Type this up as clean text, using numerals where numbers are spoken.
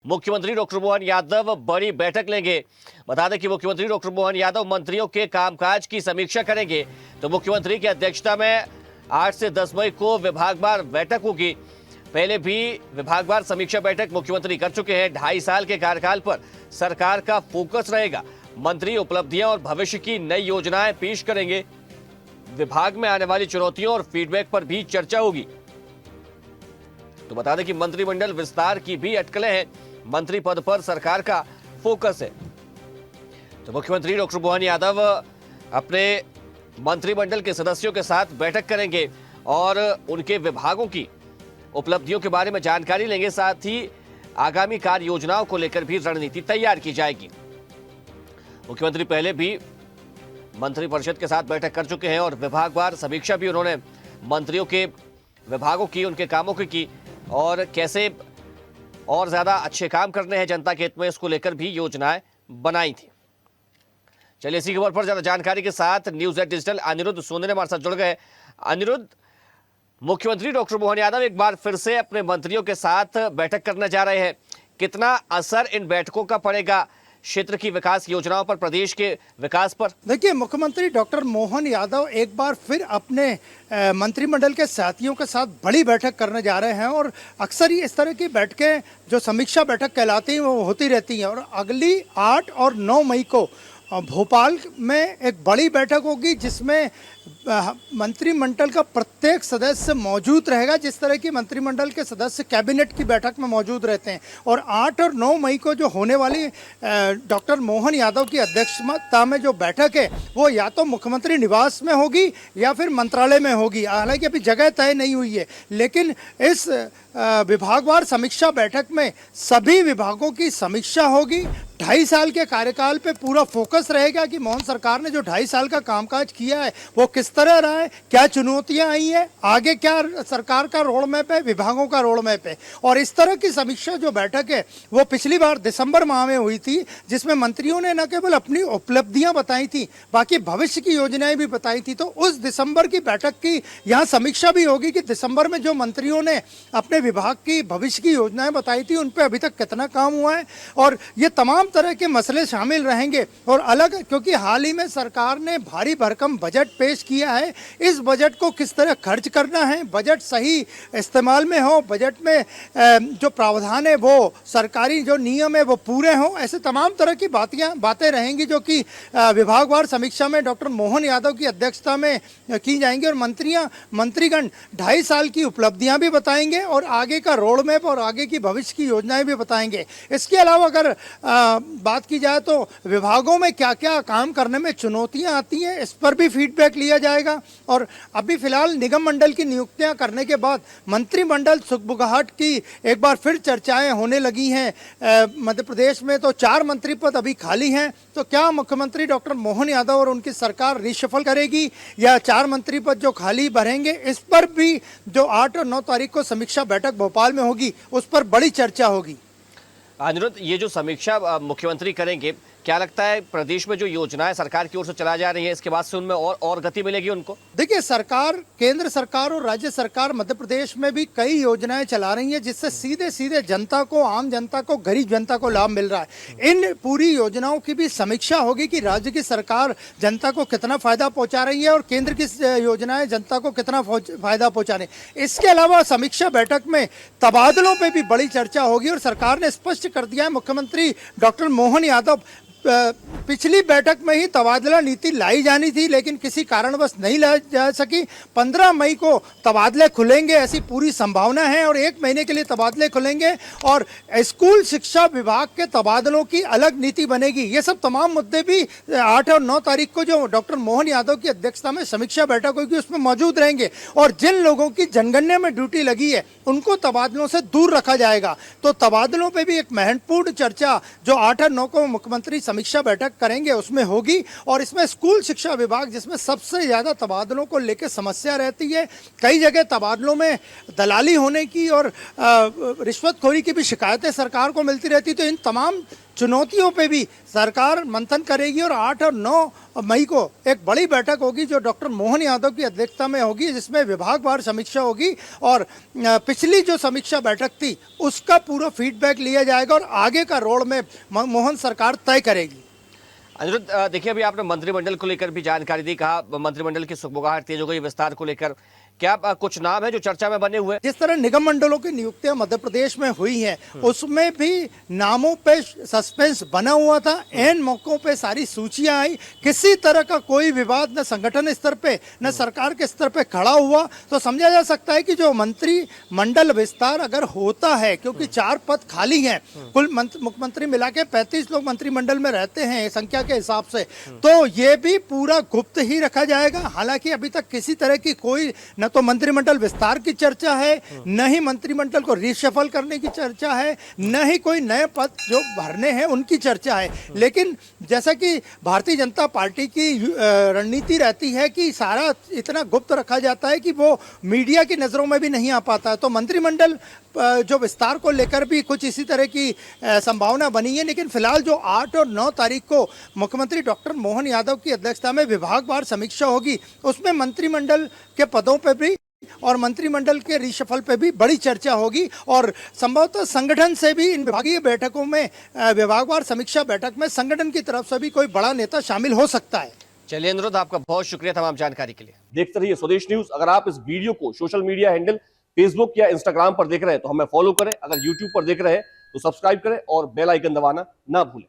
मुख्यमंत्री डॉक्टर मोहन यादव बड़ी बैठक लेंगे। बता दें कि मुख्यमंत्री डॉक्टर मोहन यादव मंत्रियों के कामकाज की समीक्षा करेंगे। तो मुख्यमंत्री की अध्यक्षता में 8 से 10 मई को विभागवार बैठक होगी। पहले भी विभागवार समीक्षा बैठक मुख्यमंत्री कर चुके हैं। 2.5 साल के कार्यकाल पर सरकार का फोकस रहेगा। मंत्री उपलब्धियां और भविष्य की नई योजनाएं पेश करेंगे। विभाग में आने वाली चुनौतियों और फीडबैक पर भी चर्चा होगी। तो बता दें कि मंत्रिमंडल विस्तार की भी अटकलें हैं। मंत्री पद पर सरकार का फोकस है। तो मुख्यमंत्री डॉक्टर मोहन यादव अपने मंत्रिमंडल के सदस्यों के साथ बैठक करेंगे और उनके विभागों की उपलब्धियों के बारे में जानकारी लेंगे। साथ ही आगामी कार्य योजनाओं को लेकर भी रणनीति तैयार की जाएगी। मुख्यमंत्री पहले भी मंत्रिपरिषद के साथ बैठक कर चुके हैं और विभागवार समीक्षा भी उन्होंने मंत्रियों के विभागों की, उनके कामों की और कैसे और ज्यादा अच्छे काम करने हैं जनता के हित में, इसको लेकर भी योजनाएं बनाई थी। चलिए इसी खबर पर ज्यादा जानकारी के साथ न्यूज़ एट डिजिटल अनिरुद्ध सोने हमारे साथ जुड़ गए। अनिरुद्ध, मुख्यमंत्री डॉक्टर मोहन यादव एक बार फिर से अपने मंत्रियों के साथ बैठक करने जा रहे हैं। कितना असर इन बैठकों का पड़ेगा क्षेत्र की विकास योजनाओं पर, प्रदेश के विकास पर? देखिए, मुख्यमंत्री डॉक्टर मोहन यादव एक बार फिर अपने मंत्रिमंडल के साथियों के साथ बड़ी बैठक करने जा रहे हैं और अक्सर ही इस तरह की बैठकें जो समीक्षा बैठक कहलाती हैं वो होती रहती हैं। और अगली 8 और 9 मई को भोपाल में एक बड़ी बैठक होगी जिसमें मंत्रिमंडल का प्रत्येक सदस्य मौजूद रहेगा। जिस तरह की मंत्रिमंडल के सदस्य कैबिनेट की बैठक में मौजूद रहते हैं। और 8 और 9 मई को जो होने वाली डॉक्टर मोहन यादव की अध्यक्षता में जो बैठक है वो या तो मुख्यमंत्री निवास में होगी या फिर मंत्रालय में होगी। हालांकि अभी जगह तय नहीं हुई है, लेकिन इस विभागवार समीक्षा बैठक में सभी विभागों की समीक्षा होगी। 2.5 साल के कार्यकाल पे पूरा फोकस रहेगा कि मोहन सरकार ने जो 2.5 साल का कामकाज किया है वो किस तरह रहा है, क्या चुनौतियां आई हैं, आगे क्या सरकार का रोड मैप है, विभागों का रोड मैप है। और इस तरह की समीक्षा जो बैठक है वो पिछली बार दिसंबर माह में हुई थी, जिसमें मंत्रियों ने न केवल अपनी उपलब्धियां बताई थी, बाकी भविष्य की योजनाएं भी बताई थी। तो उस दिसंबर की बैठक की यहाँ समीक्षा भी होगी कि दिसंबर में जो मंत्रियों ने अपने विभाग की भविष्य की योजनाएं बताई थी उन पर अभी तक कितना काम हुआ है। और ये तमाम तरह के मसले शामिल रहेंगे। और अलग, क्योंकि हाल ही में सरकार ने भारी भरकम बजट पेश किया है, इस बजट को किस तरह खर्च करना है, बजट सही इस्तेमाल में हो, बजट में जो प्रावधान है वो सरकारी जो नियम है वो पूरे हों, ऐसे तमाम तरह की बातें रहेंगी जो कि विभागवार समीक्षा में डॉक्टर मोहन यादव की अध्यक्षता में की जाएंगी। और मंत्रीगण 2.5 साल की उपलब्धियां भी बताएंगे और आगे का रोड मैप और आगे की भविष्य की योजनाएं भी बताएंगे। इसके अलावा अगर बात की जाए तो विभागों में क्या क्या काम करने में चुनौतियां आती हैं, इस पर भी फीडबैक लिया जाएगा। और अभी फिलहाल निगम मंडल की नियुक्तियां करने के बाद मंत्रिमंडल सुगबुगाहट की एक बार फिर चर्चाएं होने लगी हैं। मध्य प्रदेश में तो 4 मंत्री पद अभी खाली हैं। तो क्या मुख्यमंत्री डॉक्टर मोहन यादव और उनकी सरकार रिशफल करेगी या 4 मंत्री पद जो खाली भरेंगे, इस पर भी जो 8 और 9 तारीख को समीक्षा बैठक भोपाल में होगी उस पर बड़ी चर्चा होगी। अनिरुद्ध, ये जो समीक्षा मुख्यमंत्री करेंगे, क्या लगता है प्रदेश में जो योजनाएं सरकार की ओर से चला जा रही है इसके बाद से उनमें और गति मिलेगी उनको? देखिए, सरकार, केंद्र सरकार और राज्य सरकार मध्य प्रदेश में भी कई योजनाएं चला रही हैं जिससे सीधे सीधे जनता को, आम जनता को, गरीब जनता को लाभ मिल रहा है। इन पूरी योजनाओं की भी समीक्षा होगी कि राज्य की सरकार जनता को कितना फायदा पहुंचा रही है और केंद्र की योजनाएं जनता को कितना फायदा पहुंचा रही है। इसके अलावा समीक्षा बैठक में तबादलों पर भी बड़ी चर्चा होगी और सरकार ने स्पष्ट कर दिया है, मुख्यमंत्री डॉक्टर मोहन यादव पिछली बैठक में ही तबादला नीति लाई जानी थी लेकिन किसी कारणवश नहीं लाई जा सकी। 15 मई को तबादले खुलेंगे ऐसी पूरी संभावना है और 1 महीने के लिए तबादले खुलेंगे और स्कूल शिक्षा विभाग के तबादलों की अलग नीति बनेगी। ये सब तमाम मुद्दे भी 8 और 9 तारीख को जो डॉक्टर मोहन यादव की अध्यक्षता में समीक्षा बैठक होगी उसमें मौजूद रहेंगे। और जिन लोगों की जनगणना में ड्यूटी लगी है उनको तबादलों से दूर रखा जाएगा। तो तबादलों पर भी एक महत्वपूर्ण चर्चा जो 8 और 9 को मुख्यमंत्री समीक्षा बैठक करेंगे उसमें होगी। और इसमें स्कूल शिक्षा विभाग, जिसमें सबसे ज्यादा तबादलों को लेकर समस्या रहती है, कई जगह तबादलों में दलाली होने की और रिश्वतखोरी की भी शिकायतें सरकार को मिलती रहती। तो इन तमाम चुनौतियों पे भी सरकार मंथन करेगी और 8 और 9 मई को एक बड़ी बैठक होगी जो डॉक्टर मोहन यादव की अध्यक्षता में होगी, जिसमें विभागवार समीक्षा होगी और पिछली जो समीक्षा बैठक थी उसका पूरा फीडबैक लिया जाएगा और आगे का रोड में मोहन सरकार तय करेगी। अनिरुद्ध, देखिए अभी आपने मंत्रिमंडल को लेकर भी जानकारी दी, कहा मंत्रिमंडल की सुगबुगाहट तेज हो गई, विस्तार को लेकर क्या कुछ नाम है जो चर्चा में बने हुए? जिस तरह निगम मंडलों की नियुक्तियां मध्य प्रदेश में हुई हैं उसमें भी नामों पे सस्पेंस बना हुआ था। एन मौकों पे सारी सूचियां आई, किसी तरह का कोई विवाद न संगठन स्तर पे न सरकार के स्तर पे खड़ा हुआ, तो समझा जा सकता है कि जो मंत्रिमंडल विस्तार अगर होता है, क्योंकि 4 पद खाली हैं, कुल मुख्यमंत्री मिला के 35 लोग मंत्रिमंडल में रहते हैं संख्या के हिसाब से, तो ये भी पूरा गुप्त ही रखा जाएगा। हालांकि अभी तक किसी तरह की कोई न तो मंत्रिमंडल विस्तार की चर्चा है, न ही मंत्रिमंडल को रिशफल करने की चर्चा है, न ही कोई नए पद जो भरने हैं उनकी चर्चा है। लेकिन जैसा कि भारतीय जनता पार्टी की रणनीति रहती है कि सारा इतना गुप्त रखा जाता है कि वो मीडिया की नजरों में भी नहीं आ पाता है, तो मंत्रिमंडल जो विस्तार को लेकर भी कुछ इसी तरह की संभावना बनी है। लेकिन फिलहाल जो 8 और 9 तारीख को मुख्यमंत्री डॉक्टर मोहन यादव की अध्यक्षता में विभागवार समीक्षा होगी, उसमें मंत्रिमंडल के पदों पर भी और मंत्रिमंडल के रिशफल पे भी बड़ी चर्चा होगी और संभवतः संगठन से भी इन विभागीय बैठकों में, विभागवार समीक्षा बैठक में संगठन की तरफ से भी कोई बड़ा नेता शामिल हो सकता है। चलिए अनुरोध, आपका बहुत शुक्रिया तमाम जानकारी के लिए। देखते रहिए स्वदेश न्यूज। अगर आप इस वीडियो को सोशल मीडिया हैंडल फेसबुक या इंस्टाग्राम पर देख रहे हैं तो हमें फॉलो करें, अगर यूट्यूब पर देख रहे हैं तो सब्सक्राइब करें और बेल आइकन दबाना ना भूलें।